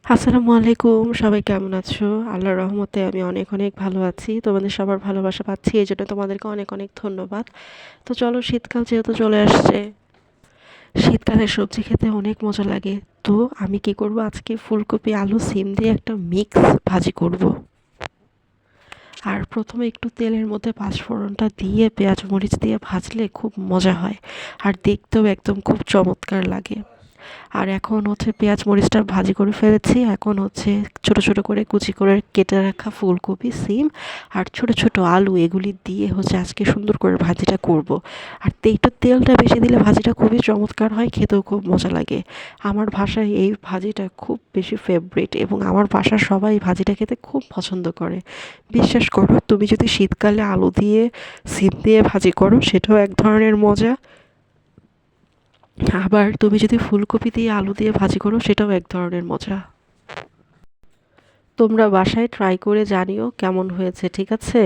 আসসালামু আলাইকুম। সবাই কেমন আছো? আল্লাহর রহমতে আমি অনেক, অনেক ভালো আছি। তোমাদের সবার ভালোবাসা পাচ্ছি। এজন্য তোমাদেরকে অনেক, অনেক ধন্যবাদ। তো চলো শীতকাল যেহেতু চলে আসছে, শীতকালে সবজি খেতে অনেক মজা লাগে। তো আমি কি করব আজকে ফুলকপি, আলু, সিম দিয়ে একটা মিক্স ভাজি করব। আর প্রথমে একটু তেলের মধ্যে পাঁচফোড়নটা দিয়ে পেঁয়াজ মরিচ দিয়ে ভাজলে খুব মজা হয়। আর দেখতেও একদম খুব চমৎকার লাগে। আর এখন হচ্ছে পেঁয়াজ মরিচটা ভাজি করে ফেলেছি। এখন হচ্ছে ছোট ছোট করে কুচি করে কেটে রাখা ফুলকপি, সিম আর ছোট ছোট আলু এগুলি দিয়ে হচ্ছে আজকে সুন্দর করে ভাজিটা করব। আর একটু তেলটা বেশি দিলে ভাজিটা খুবই চমৎকার হয়, খেতেও খুব মজা লাগে। আমার বাসায় এই ভাজিটা খুব বেশি ফেভারিট এবং আমার বাসার সবাই ভাজিটা খেতে খুব পছন্দ করে। বিশ্বাস করো, তুমি যদি শীতকালে আলু দিয়ে সিম দিয়ে ভাজি করো সেটাও এক ধরনের মজা। আবার তুমি যদি ফুলকপি দিয়ে আলু দিয়ে ভাজি করো সেটাও এক ধরনের মজা। তোমরা বাসায় ট্রাই করে জানিও কেমন হয়েছে, ঠিক আছে?